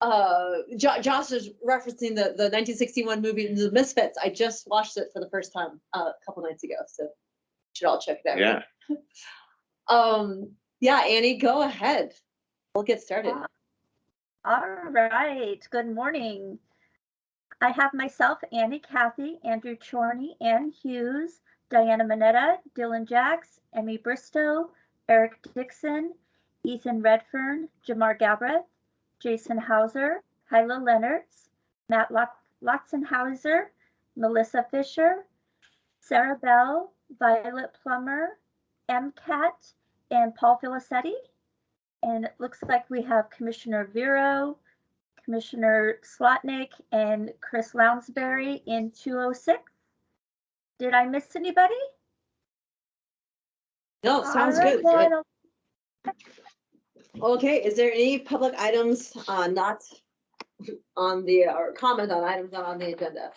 Josh is referencing the 1961 movie The Misfits. I just watched it for the first time a couple nights ago, so you should all check that out. Yeah. Yeah, Annie, go ahead. We'll get started. All right. Good morning. I have myself, Annie, Kathy, Andrew Chorney, Ann Hughes, Diana Mineta, Dylan Jacks, Emmy Bristow, Eric Dixon, Ethan Redfern, Jamar Galbraith, Jason Hauser, Hyla Leonards, Matt Lotzenhauser, Melissa Fisher, Sarah Bell, Violet Plummer, MCAT, and Paul Filicetti. And it looks like we have Commissioner Vero, Commissioner Slotnick, and Chris Lounsbury in 206. Did I miss anybody? No, sounds good. Okay, is there any public items not on the, or comment on items not on the agenda?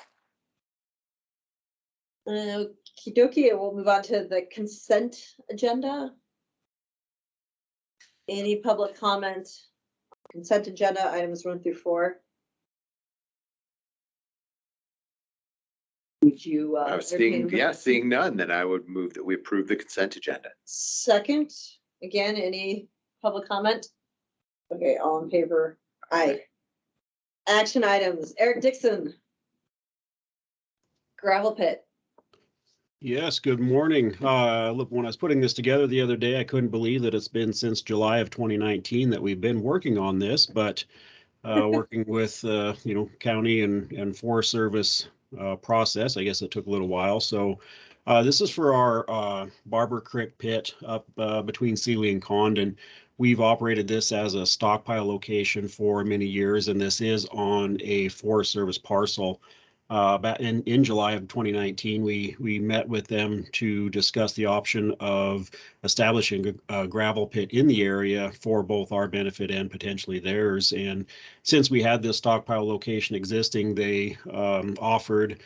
Okie dokie, we'll move on to the consent agenda. Any public comment? Consent agenda items 1 through 4. Would you? Seeing none, then I would move that we approve the consent agenda. Second, again, any public comment? Okay, all in favor? Aye. Action items, Eric Dixon. Gravel pit. Yes, good morning. Look, when I was putting this together the other day, I couldn't believe that it's been since July of 2019 that we've been working on this, but working with, county and Forest Service process, I guess it took a little while. So this is for our Barber Creek Pit up between Sealy and Condon. We've operated this as a stockpile location for many years, and this is on a Forest Service parcel. Back in July of 2019, we met with them to discuss the option of establishing a gravel pit in the area for both our benefit and potentially theirs. And since we had this stockpile location existing, they offered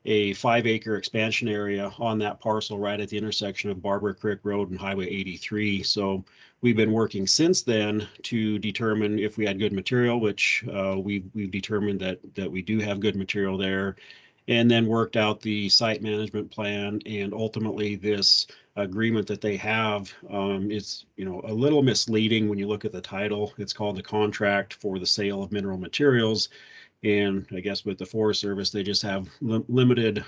a 5-acre expansion area on that parcel right at the intersection of Barber Creek Road and Highway 83. So we've been working since then to determine if we had good material, which we've determined that we do have good material there, and then worked out the site management plan. And ultimately this agreement that they have is a little misleading when you look at the title. It's called the Contract for the Sale of Mineral Materials. And I guess with the Forest Service, they just have limited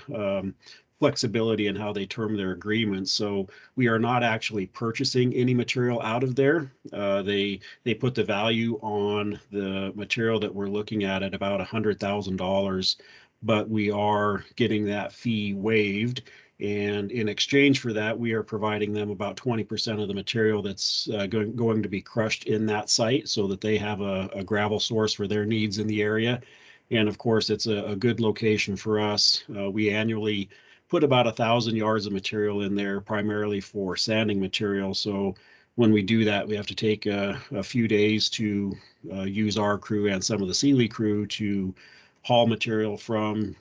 flexibility in how they term their agreements. So we are not actually purchasing any material out of there. They put the value on the material that we're looking at about $100,000, but we are getting that fee waived. And in exchange for that, we are providing them about 20% of the material that's going to be crushed in that site so that they have a gravel source for their needs in the area. And of course, it's a good location for us. We annually put about 1,000 yards of material in there, primarily for sanding material. So when we do that, we have to take a few days to use our crew and some of the Sealy crew to haul material from,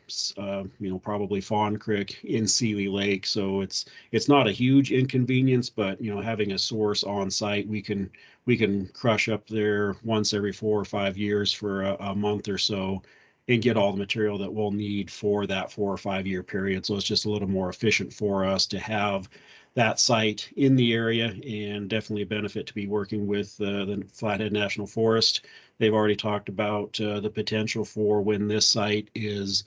probably Fawn Creek in Sealy Lake. So it's not a huge inconvenience, but having a source on site, we can crush up there once every 4 or 5 years for a month or so and get all the material that we'll need for that 4 or 5 year period. So it's just a little more efficient for us to have that site in the area, and definitely a benefit to be working with the Flathead National Forest. They've already talked about the potential for when this site is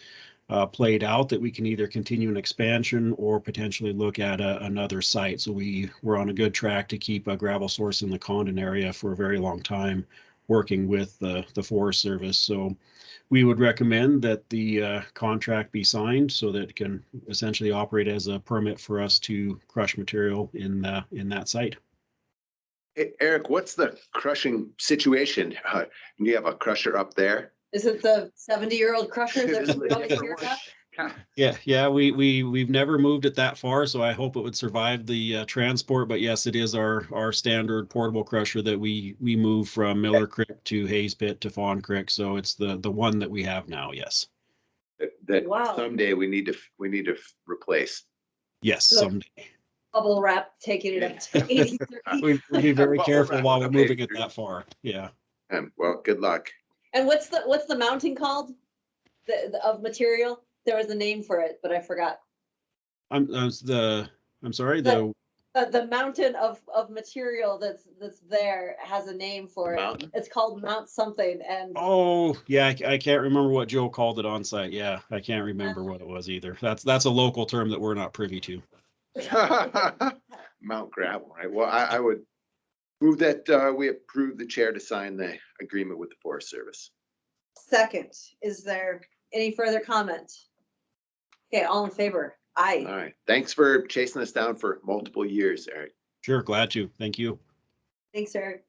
played out that we can either continue an expansion or potentially look at another site. So we're on a good track to keep a gravel source in the Condon area for a very long time, working with the Forest Service. So we would recommend that the contract be signed so that it can essentially operate as a permit for us to crush material in that site. Hey, Eric, what's the crushing situation? Do you have a crusher up there? Is it the 70-year-old crusher that we always hear about? Yeah, we've never moved it that far, so I hope it would survive the transport. But yes, it is our standard portable crusher that we move from Miller Creek to Hayes Pit to Fawn Creek. So it's the one that we have now. Yes. That Wow. Someday we need to replace. Yes, So, someday. Bubble wrap, taking it up to 80. We be very careful while we're moving it that far. Yeah. Well, good luck. And what's the mountain called? Of material? There was a name for it, but I forgot. I'm sorry, The mountain of material that's there has a name for it. Mountain? It's called Mount something and oh, yeah, I can't remember what Joe called it on site. Yeah, I can't remember what it was either. That's a local term that we're not privy to. Mount Gravel, right? Well, I would move that we approve the chair to sign the agreement with the Forest Service. second. Is there any further comment? Okay, all in favor? Aye. All right. Thanks for chasing us down for multiple years, Eric. Sure, glad to. Thank you. Thanks, sir.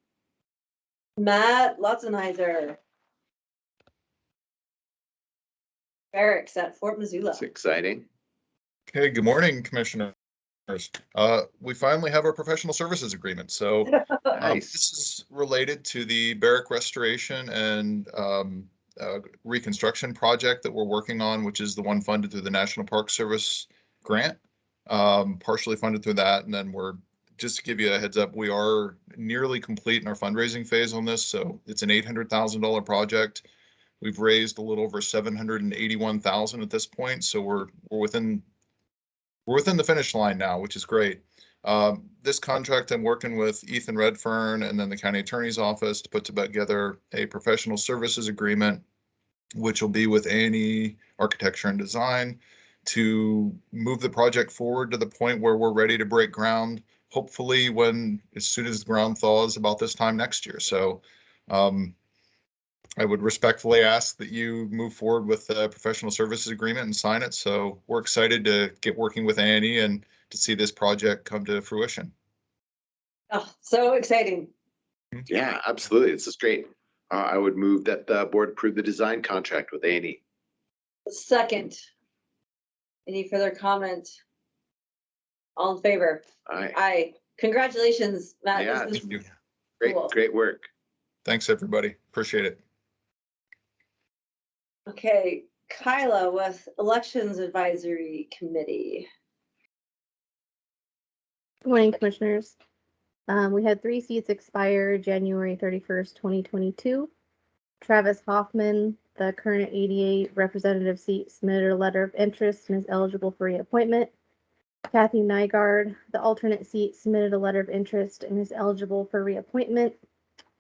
Matt Lotzenizer. Barracks at Fort Missoula. It's exciting. Okay, good morning, Commissioners. We finally have our professional services agreement. So Nice. this is related to the barrack restoration and reconstruction project that we're working on, which is the one funded through the National Park Service grant, partially funded through that. And then we're, just to give you a heads up, we are nearly complete in our fundraising phase on this. So it's an $800,000 project. We've raised a little over 781,000 at this point. So we're within the finish line now, which is great. This contract, I'm working with Ethan Redfern and then the county attorney's office to put together a professional services agreement, which will be with A&E Architecture and Design to move the project forward to the point where we're ready to break ground, hopefully as soon as the ground thaws about this time next year. So I would respectfully ask that you move forward with the professional services agreement and sign it. So we're excited to get working with A&E and to see this project come to fruition. Oh, so exciting. Yeah, absolutely. This is great. I would move that the board approve the design contract with A&E. Second. Any further comment? All in favor? Aye. Aye. Congratulations, Matt. Yeah, This it's is great, cool. great work. Thanks, everybody. Appreciate it. Okay, Kyla with Elections Advisory Committee. Good morning, Commissioners. We had 3 seats expire January 31st, 2022. Travis Hoffman, the current ADA representative seat, submitted a letter of interest and is eligible for reappointment. Kathy Nygaard, the alternate seat, submitted a letter of interest and is eligible for reappointment.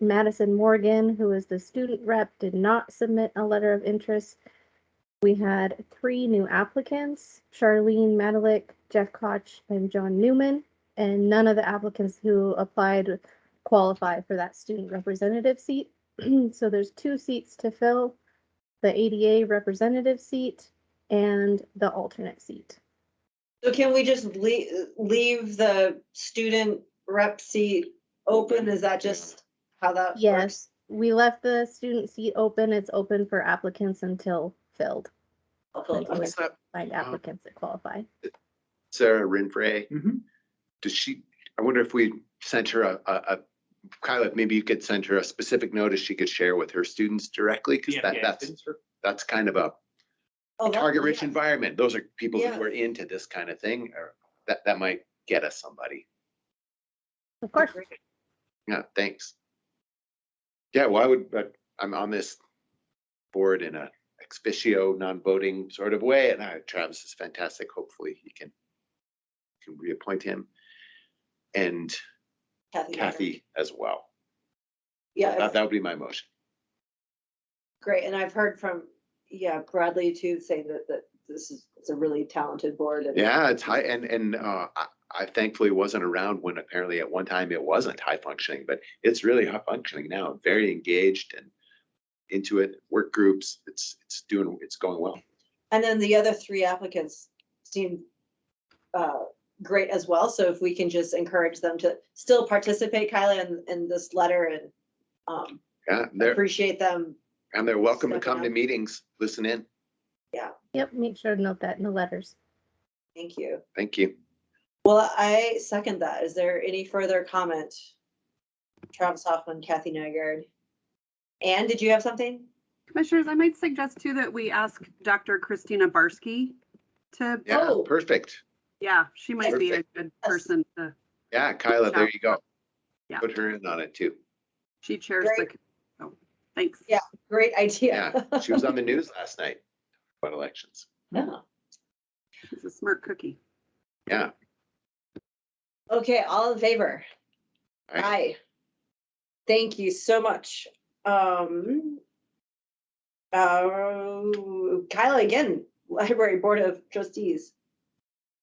Madison Morgan, who is the student rep, did not submit a letter of interest. We had 3 new applicants, Charlene Madelick, Jeff Koch, and John Newman, and none of the applicants who applied qualify for that student representative seat. So there's 2 seats to fill, the ADA representative seat and the alternate seat. So can we just leave the student rep seat open? Is that just how that works? Yes, we left the student seat open. It's open for applicants until filled. Okay. What's that? Find applicants that qualify. Sarah Renfrey. Does she, I wonder if we sent her a Kyla, maybe you could send her a specific notice she could share with her students directly, because that's kind of a Oh, target-rich environment. Those are people Yeah. who are into this kind of thing, or that might get us somebody. Of course. Yeah, thanks. Yeah, why would, I'm on this board in a ex officio, non-voting sort of way, and Travis is fantastic. Hopefully he can reappoint him, and Kathy as well. Yeah, That would be my motion. great. And I've heard from, Bradley too, saying that it's a really talented board. And Yeah, it's high, and I thankfully wasn't around when apparently at one time it wasn't high functioning, but it's really high functioning now. Very engaged and into it. Work groups. It's going well. And then the other 3 applicants seem great as well. So if we can just encourage them to still participate, Kyla, in this letter, and Yeah, appreciate them. they're welcome to come to Stepping up. meetings. Listen in. Yep, make sure to note that in the letters. Thank you. Thank you. Well, I second that. Is there any further comment? Travis Hoffman, Kathy Nygaard. Anne, did you have something? Commissioners, I might suggest too that we ask Dr. Christina Barsky to, Yeah, Oh. perfect. she might be a good person to, Yeah, Kyla, there you go. Yeah. Put her in on it too. she chairs the, Great. Thanks. Yeah. Great idea. Yeah, she was on the news last night about elections. Yeah. She's a smart cookie. Yeah. Okay, all in favor? Aye. Aye. Thank you so much. Kyla, again, Library Board of Trustees.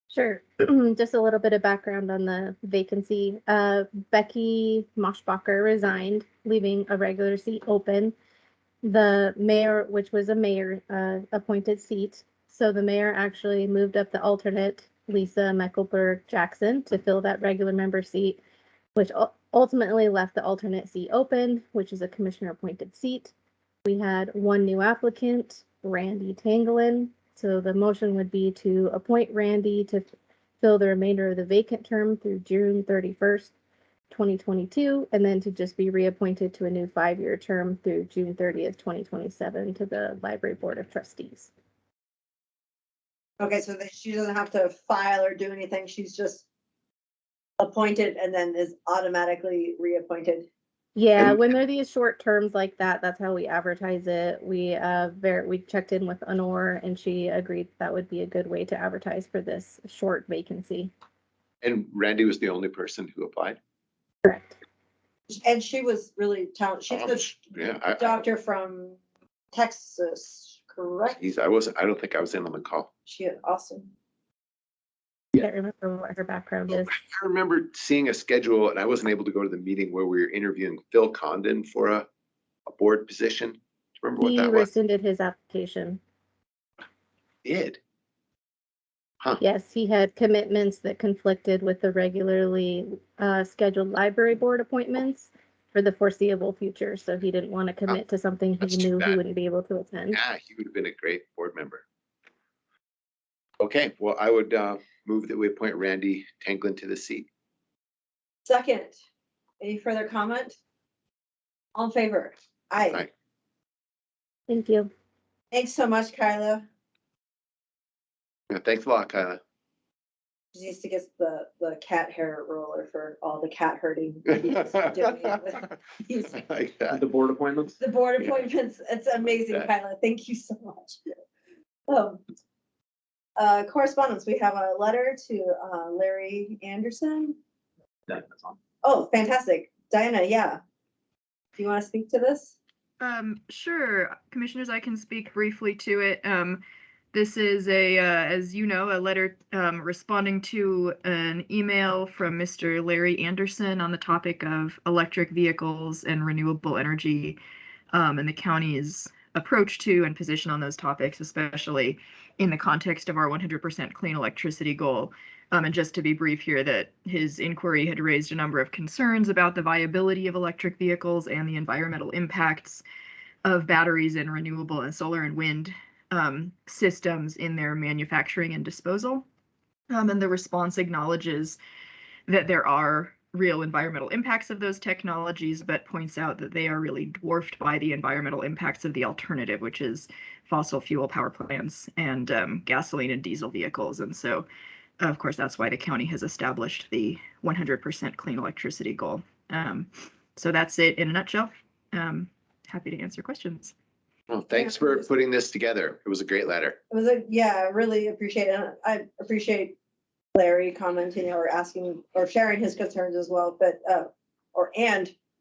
Sure. Just a little bit of background on the vacancy. Becky Moschbacher resigned, leaving a regular seat open. The mayor, which was a mayor appointed seat, so the mayor actually moved up the alternate, Lisa Mecklenburg Jackson, to fill that regular member seat, which ultimately left the alternate seat open, which is a commissioner appointed seat. We had one new applicant, Randy Tangelin. So the motion would be to appoint Randy to fill the remainder of the vacant term through June 31st, 2022, and then to just be reappointed to a new 5-year term through June 30th, 2027 to the Library Board of Trustees. Okay, so that she doesn't have to file or do anything. She's just appointed and then is automatically reappointed. Yeah, And- when they're these short terms like that, that's how we advertise it. We checked in with Honor and she agreed that would be a good way to advertise for this short vacancy. And Randy was the only person who applied. Correct. And she was really talented. She's Yeah, a doctor from Texas, correct? I don't think I was in on the call. She is awesome. Can't remember what her background is. I remember seeing a schedule and I wasn't able to go to the meeting where we were interviewing Phil Condon for a board position. Do you remember what He that was? rescinded his application. Did? Huh. Yes, he had commitments that conflicted with the regularly scheduled library board appointments for the foreseeable future. So he didn't want to commit to something That's he too knew he bad. wouldn't be able to attend. Yeah, he would have been a great board member. Okay, well, I would move that we appoint Randy Tanglin to the seat. Second, any further comment? All in favor? Aye. Aye. Thank you. Thanks so much, Kyla. Yeah, thanks a lot, Kyla. She needs to get the cat hair roller for all the cat herding. He's- I like that. The board appointments? The board Yeah. appointments, it's amazing, that. Kyla. Thank you so much. Correspondence, we have a letter to Larry Anderson. That's on. Oh, fantastic. Diana, yeah. Do you want to speak to this? Sure, Commissioners, I can speak briefly to it. This is as you know, a letter responding to an email from Mr. Larry Anderson on the topic of electric vehicles and renewable energy, and the county's approach to and position on those topics, especially in the context of our 100% clean electricity goal. And just to be brief here, that his inquiry had raised a number of concerns about the viability of electric vehicles and the environmental impacts of batteries and renewable and solar and wind systems in their manufacturing and disposal. And the response acknowledges that there are real environmental impacts of those technologies, but points out that they are really dwarfed by the environmental impacts of the alternative, which is fossil fuel power plants and gasoline and diesel vehicles. And so, of course, that's why the county has established the 100% clean electricity goal. So that's it in a nutshell. Happy to answer questions. Well, thanks for putting this together. It was a great letter. It was I really appreciate it. I appreciate Larry commenting or asking or sharing his concerns as well, but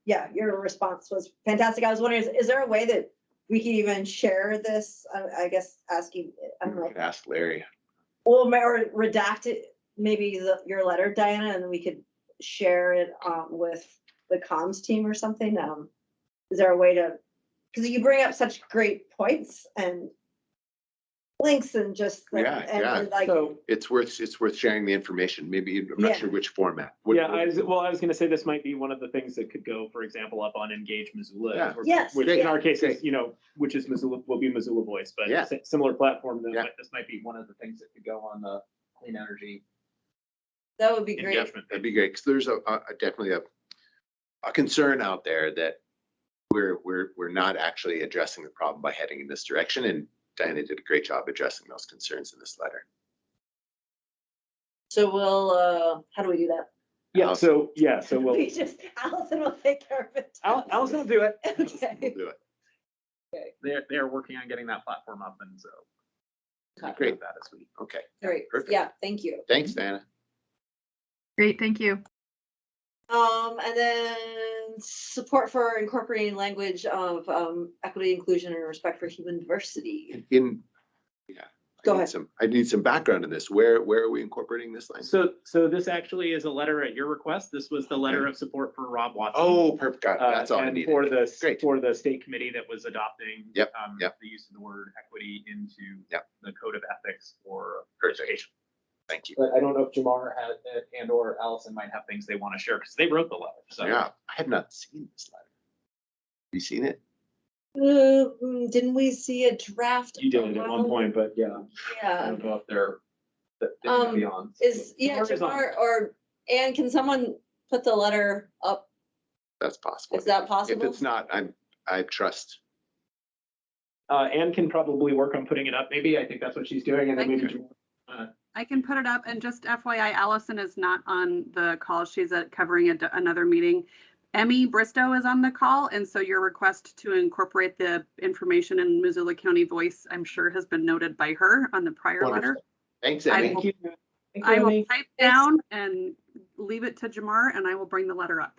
your response was fantastic. I was wondering, is there a way that we can even share this? I guess asking, I don't know. Could ask Larry. Well, or redact it, maybe your letter, Diana, and we could share it with the comms team or something. Is there a way to, because you bring up such great points and links and just and like, So, It's worth sharing the information. Maybe I'm not Yeah. sure which format. yeah, I was gonna say this might be one of the things that could go, for example, up on Engage Missoula. Yeah. Yes, Which great. in our case is, which is Missoula, will be Missoula Voice, but Yeah. similar platform, Yeah. this might be one of the things that could go on the clean energy that would be great. investment. That'd be great, because there's definitely a concern out there that we're not actually addressing the problem by heading in this direction, and Diana did a great job addressing those concerns in this letter. So we'll, how do we do that? So we'll, We just, Allison will take care of it. Allison will do it. Okay. We'll do it. Okay. They're working on getting that platform up, and so. Okay. Great. That as we. Okay, Great, Perfect. yeah, thank you. thanks, Diana. Great, thank you. And then support for incorporating language of equity, inclusion, and respect for human diversity. Yeah. Go ahead. I need some background in this. Where are we incorporating this line? So this actually is a letter at your request. This was the letter of support for Rob Watson. Oh, perfect. Got it. That's all I And needed. for the, Great. for the state committee that was adopting. Yep, The yep. use of the word equity into. Yep. The code of ethics for Perfect. education. Thank you. But I don't know if Jamar had, and or Allison might have things they want to share, because they wrote the letter, so. Yeah, I have not seen this letter. Have you seen it? Didn't we see a draft? You did it at one point, but yeah, I Yeah, don't know if they're, that they might be on. yeah, Jamar is on. Jamar, or, Anne, can someone put the letter up? That's possible. Is that If possible? it's not, I trust. Anne can probably work on putting it up, maybe. I think that's what she's doing, and then maybe. I can put it up, and just FYI, Allison is not on the call. She's covering another meeting. Emmy Bristow is on the call, and so your request to incorporate the information in Missoula County Voice, I'm sure, has been noted by her on the prior letter. Wonderful. Thanks, I Emmy. will- Thank you. Thank you, I will Amy. type down and leave it to Jamar, and I will bring the letter up.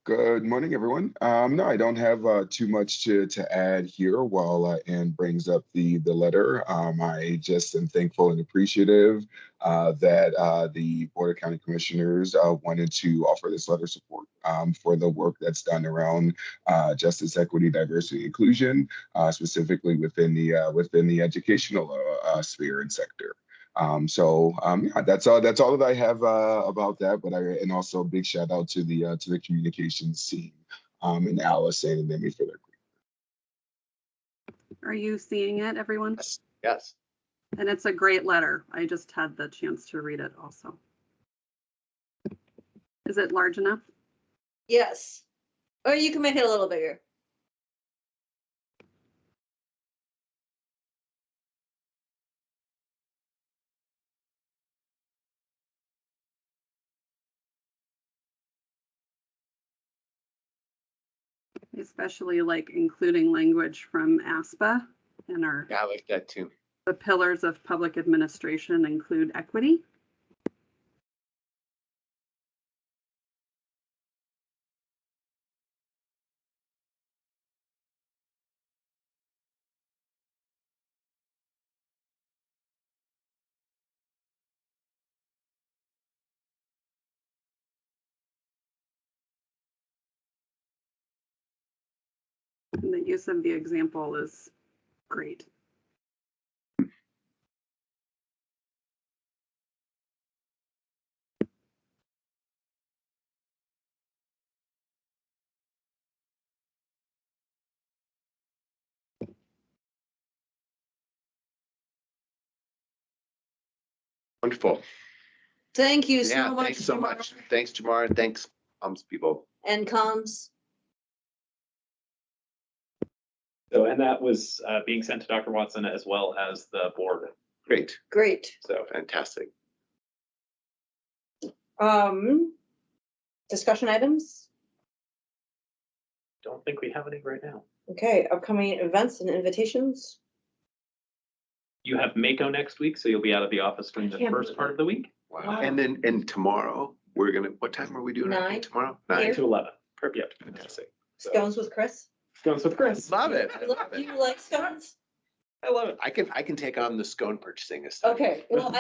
Good morning, everyone. No, I don't have too much to add here while Anne brings up the letter. I just am thankful and appreciative that the Board of County Commissioners wanted to offer this letter of support for the work that's done around justice, equity, diversity, inclusion, specifically within the educational sphere and sector. Yeah, that's all that I have about that. But and also a big shout out to the communications team and Allison and Emmy for their. Are you seeing it, everyone? Yes. Yes. And it's a great letter. I just had the chance to read it also. Is it large enough? Yes. Or you can make it a little bigger. Especially like including language from ASPA and Yeah, I like that too. the pillars of public administration include equity. And the use of the example is great. Wonderful. Thank you so Yeah, much. thanks so Jamar. much. Thanks, Jamar, and thanks, people. And comms. So, and that was being sent to Dr. Watson as well as the board. Great. Great. So fantastic. Discussion items. Don't think we have any right now. Okay, upcoming events and invitations. You have Mako next week, so you'll be out of the office during the can't first believe part of the week. Wow. Wow. And tomorrow what time are we doing? 9. Tomorrow? Here. 9. To 11. Yep, fantastic. So, Scones with Chris. Scones with Chris. love it. I Do love it. you like scones? I love it. I can take on the scone purchasing this time. Okay, well,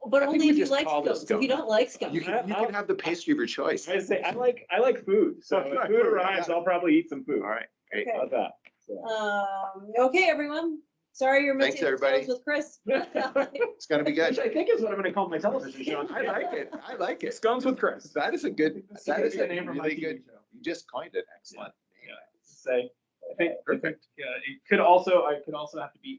but I think only we if you just like call this scones. If you scone. don't like scones. You can have the pastry of your choice. I say I like food, so Oh, if right, food food, arrives, yeah. I'll probably eat some food. All right. Great. Okay. How about that? So. Okay, everyone. Sorry you're Thanks, missing everybody. Scones with Chris. It's gonna be Which good. I think is what I'm gonna call my television show. I like it. I like it. Scones with Chris. That is a good, That's that a is good a name for my really TV good, show. you just coined it. Excellent. Say, I think Perfect. it could also have to be